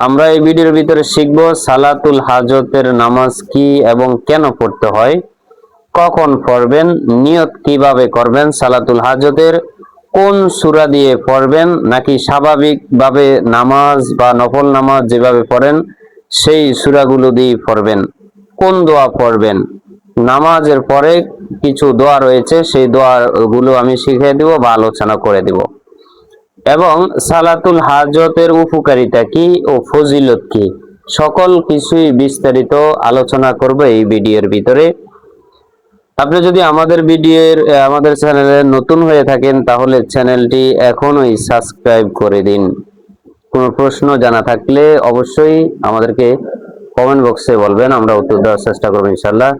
আমরা এই ভিডিওর ভিতরে শিখব সালাতুল হাজতের নামাজ কি এবং কেন পড়তে হয়, কখন পড়বেন, নিয়ত কিভাবে করবেন, সালাতুল হাজতের কোন সূরা দিয়ে পড়বেন, নাকি স্বাভাবিকভাবে নামাজ বা নফল নামাজ যেভাবে পড়েন সেই সূরাগুলো দিয়ে পড়বেন, কোন দোয়া পড়বেন। নামাজের পরে কিছু দোয়া রয়েছে, সেই দোয়াগুলো আমি শিখিয়ে দিব বা আলোচনা করে দিব, এবং সালাতুল হাজতের উপকারিতা কি ও ফজিলত কি, সকল কিছুই বিস্তারিত আলোচনা করব এই ভিডিওর ভিতরে। আপনি যদি আমাদের চ্যানেলে নতুন হয়ে থাকেন তাহলে চ্যানেলটি এখনই সাবস্ক্রাইব করে দিন। কোনো প্রশ্ন জানা থাকলে অবশ্যই আমাদেরকে কমেন্ট বক্সে বলবেন, আমরা উত্তর দেওয়ার চেষ্টা করব ইনশাআল্লাহ।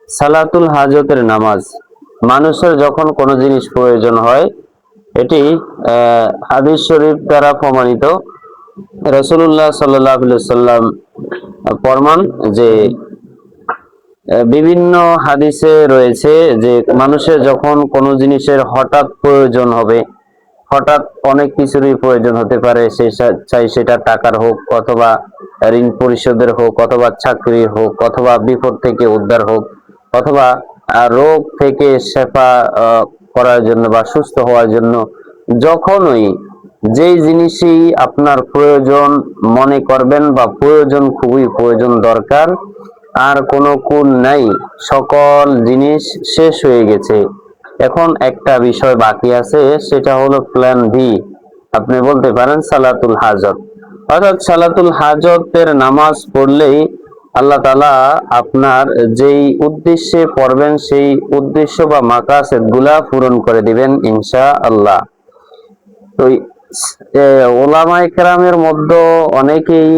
সালাতুল হাজতের নামাজ, মানুষের যখন কোনো জিনিস প্রয়োজন হয়, এটি হাদিস শরীফ দ্বারা প্রমাণিত। রাসূলুল্লাহ সাল্লাল্লাহু আলাইহি সাল্লাম ফরমান যে বিভিন্ন হাদিসে রয়েছে যে মানুষের যখন কোনো জিনিসের হঠাৎ প্রয়োজন হবে, হঠাৎ অনেক কিছুরই প্রয়োজন হতে পারে, চাই সেটা টাকার হোক, অথবা ঋণ পরিশোধের হোক, অথবা চাকরি হোক, অথবা বিপদ থেকে উদ্ধার হোক, অথবা রোগ থেকে শেফা করার জন্য বা সুস্থ হওয়ার জন্য, যখনই যেই জিনিসই আপনার প্রয়োজন মনে করবেন বা প্রয়োজন, খুবই প্রয়োজন, দরকার, আর কোনো কুল নাই, সকল জিনিস শেষ হয়ে গেছে, এখন একটা বিষয় বাকি আছে, সেটা হলো প্ল্যান বি। আপনি বলতে পারেন সালাতুল হাজত। অর্থাৎ সালাতুল হাজতের নামাজ পড়লেই আল্লাহ তাআলা আপনার যেই উদ্দেশ্যে পড়বেন সেই উদ্দেশ্য বা মাকাসেদ গুলা পূরণ করে দিবেন ইনশাআল্লাহ। তো ওলামায়ে কেরামের মধ্যে অনেকেই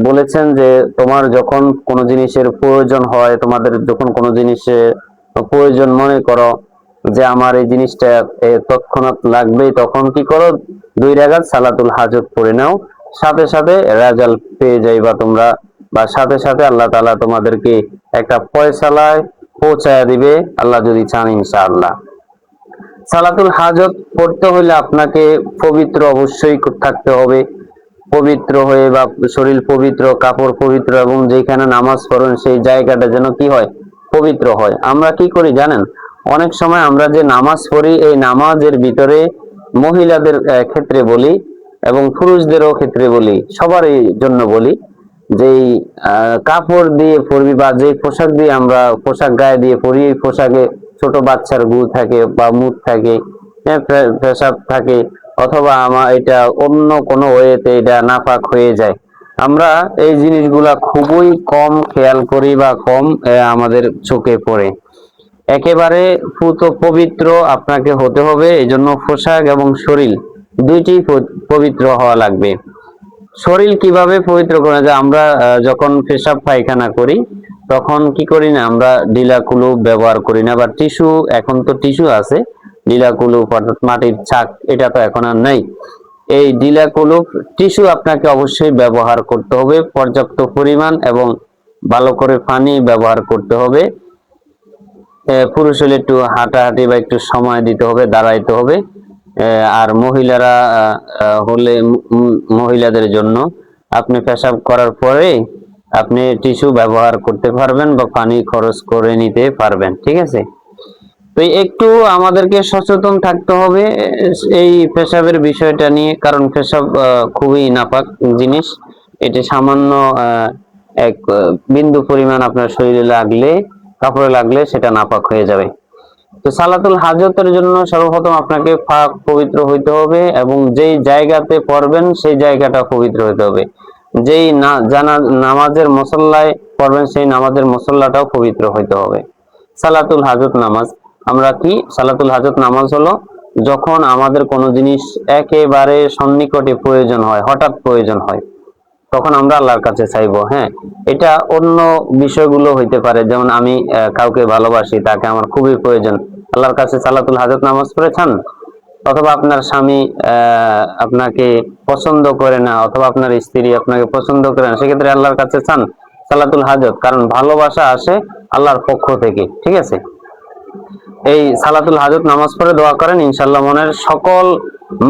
বলেছেন যে তোমার যখন কোনো জিনিসের প্রয়োজন হয়, তোমাদের যখন কোনো জিনিসের প্রয়োজন মনে করো যে আমার এই জিনিসটা তৎক্ষণাৎ লাগবেই, তখন কি করো, 2 রাকাত সালাতুল হাজত পড়ে নাও, সাথে সাথে রেজাল্ট পেয়ে যাইবা তোমরা, বা সাথে সাথে আল্লাহ তাআলা তোমাদেরকে একটা ফয়সালায় পৌঁছায়া দিবে আল্লাহ যদি চান ইনশাআল্লাহ। সালাতুল হাজত পড়তে হলে আপনাকে পবিত্র অবশ্যই থাকতে হবে, পবিত্র হয়ে, বা শরীর পবিত্র, কাপড় পবিত্র, এবং যেখানে নামাজ পড়েন সেই জায়গাটা যেন কি হয়, পবিত্র হয়। আমরা কি করি জানেন, অনেক সময় আমরা যে নামাজ পড়ি, এই নামাজের ভিতরে মহিলাদের ক্ষেত্রে বলি এবং পুরুষদেরও ক্ষেত্রে বলি, সবারই জন্য বলি, যেই কাপড় দিয়ে পড়বি বা যে পোশাক দিয়ে আমরা পোশাক গায়ে দিয়ে পড়ি, এই পোশাকে ছোট বাচ্চার গু থাকে বা মুখ থাকে, পেশাব থাকে, অথবা এটা অন্য কোনো ওয়েতে এটা নাপাক হয়ে যায়। আমরা এই জিনিসগুলা খুবই কম খেয়াল করি বা কম আমাদের চোখে পড়ে। একেবারে পবিত্র আপনাকে হতে হবে, এই জন্য পোশাক এবং শরীর দুইটি পবিত্র হওয়া লাগবে। শরীর কিভাবে পবিত্র করা যায়, আমরা যখন পেশাব পায়খানা করি তখন কি করি না, আমরা ঢিলা কুলুপ ব্যবহার করি না, বা টিস্যু, এখন তো টিস্যু আছে, ঢিলা কুলুপ অর্থাৎ মাটির ছাক এটা তো এখন আর নাই। এই ঢিলা কুলুপ টিস্যু আপনাকে অবশ্যই ব্যবহার করতে হবে পর্যাপ্ত পরিমাণ, এবং ভালো করে পানি ব্যবহার করতে হবে। পুরুষ হলে একটু হাঁটাহাঁটি বা একটু সময় দিতে হবে, দাঁড়াইতে হবে। আর মহিলারা হলে মহিলাদের জন্য আপনি পেশাব করার পরে আপনি টিস্যু ব্যবহার করতে পারবেন বা পানি খরচ করে নিতে পারবেন, ঠিক আছে। তো একটু আমাদেরকে সচেতন থাকতে হবে এই পেশাবের বিষয়টা নিয়ে, কারণ পেশাব খুবই নাপাক জিনিস। এটি সামান্য এক বিন্দু পরিমাণ আপনার শরীরে লাগলে, কাপড়ে লাগলে সেটা নাপাক হয়ে যাবে। তো সালাতুল হাজতের জন্য সর্বপ্রথম আপনাকে পাক পবিত্র হইতে হবে, এবং যেই জায়গাতে পড়বেন সেই জায়গাটা পবিত্র হইতে হবে। যেই নামাজের মুসল্লায় পড়বেন সেই নামাজের মুসল্লাটাও পবিত্র হইতে হবে। সালাতুল হাজত নামাজ, আমরা কি, সালাতুল হাজত নামাজ হলো যখন আমাদের কোনো জিনিস একেবারে সন্নিকটে প্রয়োজন হয়, হঠাৎ প্রয়োজন হয়, তখন আমরা আল্লাহর কাছে চাইবো। হ্যাঁ, এটা অন্য বিষয়গুলো হইতে পারে, যেমন আমি কাউকে ভালোবাসি, তাকে আমার খুবই প্রয়োজন, আল্লাহর কাছে সালাতুল হাজত নামাজ পড়েছেন। অথবা আপনার স্বামী আপনাকে পছন্দ করে না, অথবা আপনার স্ত্রী আপনাকে পছন্দ করে না, সেক্ষেত্রে আল্লাহর কাছে চান সালাতুল হাজত, কারণ ভালোবাসা আসে আল্লাহর পক্ষ থেকে, ঠিক আছে। এই সালাতুল হাজত নামাজ পড়ে দোয়া করেন, ইনশাআল্লাহ মনের সকল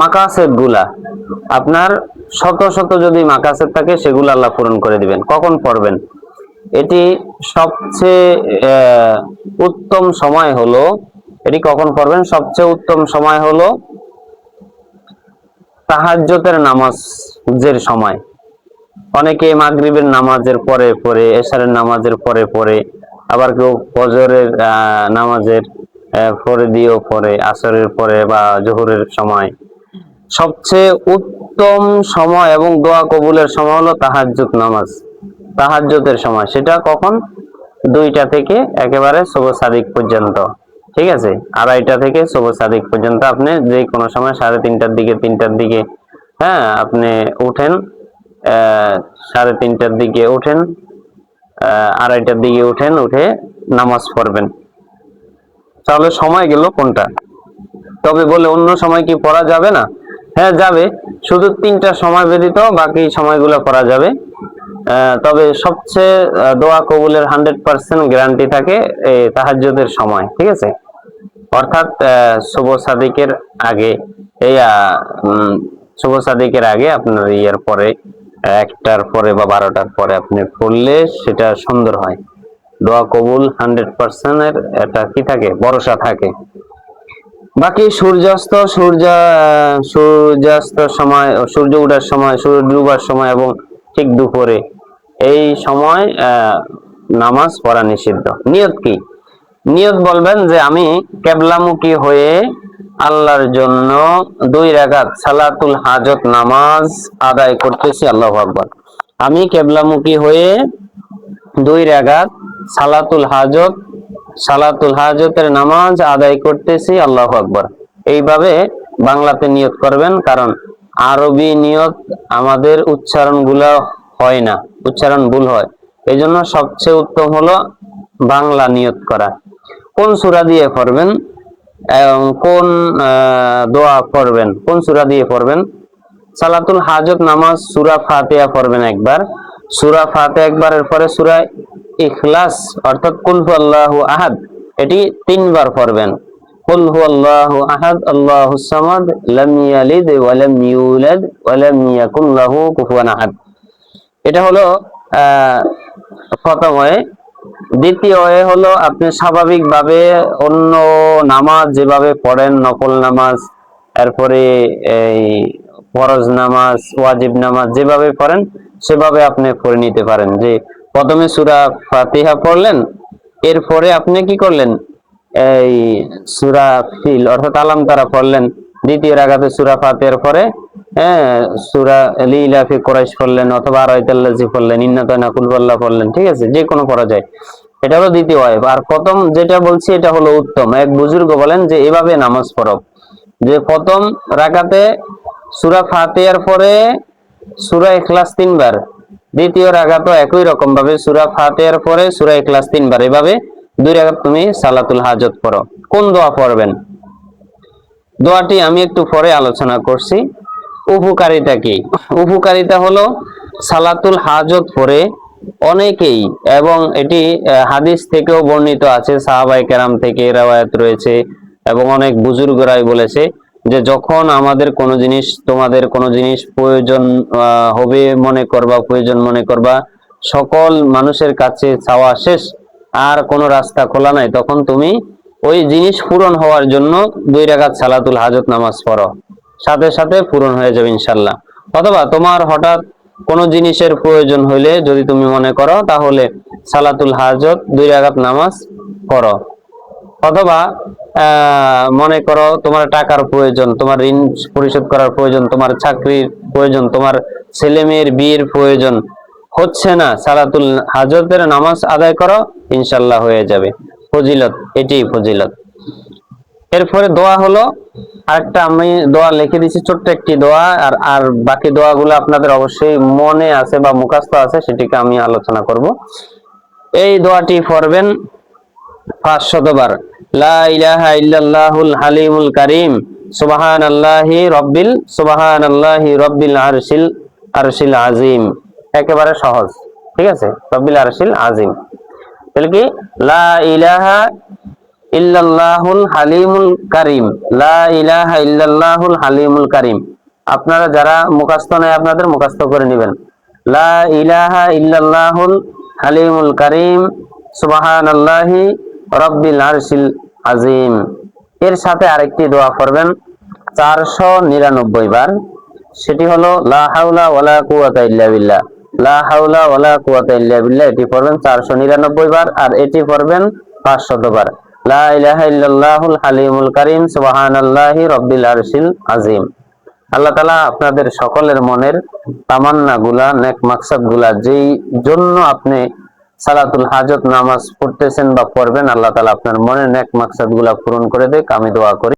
মাকাসেদ গুলা, আপনার শত শত যদি মাকাসেদ থাকে সেগুলো আল্লাহ পূরণ করে দিবেন। কখন পড়বেন? এটি সবচেয়ে উত্তম সময় হলো, এটি কখন পড়বেন? সবচেয়ে উত্তম সময় হলো তাহাজ্জুদের নামাজের সময়। অনেকে মাগরিবের নামাজের পরে পড়ে, এশারের নামাজের পরে পড়ে, আবার কেউ ফজরের নামাজের পরে দিয়েও পড়ে, আসরের পরে বা জোহরের সময়। সবচেয়ে উত্তম সময় এবং দোয়া কবুলের সময় হলো তাহাজ্জুদ নামাজ, তাহাজ্জুদের সময়। সেটা কখন? 2টা থেকে একেবারে সুবহ সাদিক পর্যন্ত, ঠিক আছে? 2:30 থেকে সুবহ সাদিক পর্যন্ত আপনি যে কোনো সময় 3:30টার দিকে, 3টার দিকে, হ্যাঁ, আপনি উঠেন, 3:30টার দিকে উঠেন, 2:30টার দিকে উঠেন, উঠে নামাজ পড়বেন। তাহলে সময় গেল কোনটা? তবে বলে অন্য সময় কি পড়া যাবে না? হ্যাঁ যাবে, শুধু 3টা সময় ব্যতীত বাকি সময়গুলো পড়া যাবে। তবে সবচেয়ে দোয়া কবুলের 100% গ্যারান্টি থাকে এই তাহাজ্জুদের সময়, ঠিক আছে? অর্থাৎ সুবহ সাদিকের আগে, এই সুবহ সাদিকের আগে আপনার ইয়ার পরে 1টার পরে বা 12টার পরে আপনি পড়লে সেটা সুন্দর হয়। দোয়া কবুল 100% এর এটা কি থাকে? ভরসা থাকে। বাকি সূর্যাস্তের সময়, সূর্য ওঠার সময়, সূর্য ডুবার সময় এবং ঠিক দুপুরে, এই সময় নামাজ পড়া নিষিদ্ধ। নিয়ত কি? নিয়ত বলবেন যে আমি কেবলামুখী হয়ে আল্লাহর জন্য 2 রাকাত সালাতুল হাজত নামাজ আদায় করতেছি, আল্লাহু আকবার। আমি কেবলামুখী হয়ে 2 রাকাত সালাতুল হাজতের নামাজ আদায় করতেছি, আল্লাহু আকবার। এইভাবে বাংলাতে নিয়ত করবেন, কারণ আরবি নিয়ত আমাদের উচ্চারণগুলো হয় না, উচ্চারণ ভুল হয়। এই জন্য সবচেয়ে উত্তম হলো বাংলা নিয়ত করা। কোন সূরা দিয়ে পড়বেন এবং কোন দোয়া পড়বেন, কোন সূরা দিয়ে পড়বেন? সালাতুল হাজত নামাজ সূরা ফাতিহা পড়বেন একবার, সূরা ফাতিহা একবারের পরে সূরা ইখলাস অর্থাৎ কুল হুয়াল্লাহু আহাদ, এটি 3 বার পড়বেন। কুল হুয়াল্লাহু আহাদ আল্লাহুস সামাদ লাম ইয়ালিদ ওয়া লাম ইউলাদ ওয়া লাম ইয়াকুল লাহু কুফুয়ান আহাদ। এটা হলো প্রথম হয়। দ্বিতীয় হলো আপনি স্বাভাবিকভাবে অন্য নামাজ যেভাবে পড়েন, নফল নামাজ, এরপরে এই ফরজ নামাজ, ওয়াজিব নামাজ যেভাবে পড়েন সেভাবে আপনি পড়ে নিতে পারেন। যে প্রথমে সূরা ফাতিহা পড়লেন, এরপরে আপনি কি করলেন? এই সূরা ফিল অর্থাৎ আলাম তারা পড়লেন, দ্বিতীয় রাকাতে সূরা ফাতিহার পরে সূরা লিলাফি কুরাইশ পড়লেন, অথবা আরাইতাল্লাযী পড়লেন, ইন্না তানা কুল হুয়াল্লাহ পড়লেন, ঠিক আছে? যে কোনো পড়া যায়। এটা হলো দ্বিতীয় ওয়াজিব। আর প্রথম যেটা বলছি এটা হলো উত্তম। এক বুজুর্গ বলেন যে এভাবে নামাজ পড়ো, যে প্রথম রাকাতে সূরা ফাতিহার পরে সূরা ইখলাস 3 বার, দ্বিতীয় রাকাতও একই রকম ভাবে সূরা ফাতিহার পরে সূরা ইখলাস 3 বার, এভাবে 2 রাকাত তুমি সালাতুল হাজত পড়ো। কোন দোয়া পড়বেন? দোয়াটি আমি একটু পরে আলোচনা করছি। উপকারিতা কি? উপকারিতা হলো সালাতুল হাজত পড়ে অনেকেই, এবং এটি হাদিস থেকেও বর্ণিত আছে, সাহাবায়ে কেরাম থেকে রওয়ায়াত রয়েছে, এবং অনেক বুজুর্গরাই বলেছে যে যখন আমাদের কোনো জিনিস, তোমাদের কোনো জিনিস প্রয়োজন হবে মনে করবা, প্রয়োজন মনে করবা, সকল মানুষের কাছে চাওয়া শেষ, আর কোনো রাস্তা খোলা নাই, তখন তুমি ওই জিনিস পূরণ হওয়ার জন্য 2 রাকাত সালাতুল হাজত নামাজ পড়ো, সাথে সাথে পূরণ হয়ে যাবে ইনশাল্লাহ। অথবা তোমার হঠাৎ কোনো জিনিসের প্রয়োজন হইলে যদি তুমি মনে করো, তাহলে সালাতুল হাজত 2 রাকাত নামাজ পড়ো। অথবা মনে করো তোমার টাকার প্রয়োজন, তোমার ঋণ পরিশোধ করার প্রয়োজন, তোমার চাকরির প্রয়োজন, তোমার ছেলে মেয়ের বিয়ের প্রয়োজন হচ্ছে না, সালাতুল হাজতের নামাজ আদায় করো, ইনশাল্লাহ হয়ে যাবে। ফজিলত, এটাই ফজিলত। এরপরে দোয়া হলো আরেকটা, আমি দোয়া লিখে দিচ্ছি, ছোট্ট একটি দোয়া, আর বাকি দোয়াগুলো আপনাদের অবশ্যই মনে আছে বা মুখস্থ আছে, সেটিকে আমি আলোচনা করব। এই দোয়াটি পড়বেন 500 বার। লা ইলাহা ইল্লাল্লাহুল হালিমুল কারীম সুবহানাল্লাহি রাব্বিল আরশিল আযীম। একেবারে সহজ, ঠিক আছে? রাব্বিল আরশিল আযীম। তাহলে কি? লা ইলাহা ইল্লাল্লাহুল হালিমুল কারীম, লা ইলাহা ইল্লাল্লাহুল হালিমুল কারীম। আপনারা যারা মুখস্থ নেই আপনাদের মুখস্থ করে নেবেন। লা ইলাহা ইল্লাল্লাহুল হালিমুল কারীম, সুবহানাল্লাহি রাব্বিল আরশিল আযীম। এর সাথে আরেকটি দোয়া করবেন 499 বার, সেটি হলো লা হাওলা ওয়ালা কুওয়াতা ইল্লা বিল্লাহ, লা হাওলা ওয়ালা কুওয়াতা ইল্লা বিল্লাহ। এটি পড়বেন 499 বার, আর এটি পড়বেন 500 বার। লা ইলাহা ইল্লাল্লাহুল হালিমুল কারীম, সুবহানাল্লাহি রাব্বিল আরশিল আযীম। আল্লাহ তাআলা আপনাদের সকলের মনের তামান্না গুলা, নেক মাকসাদ গুলা, যেই জন্য আপনি সালাতুল হাজত নামাজ পড়তেছেন বা পড়বেন, আল্লাহ তাআলা আপনার মনের নেক মাকসাদ গুলা পূরণ করে দেয়। আমি দোয়া করি।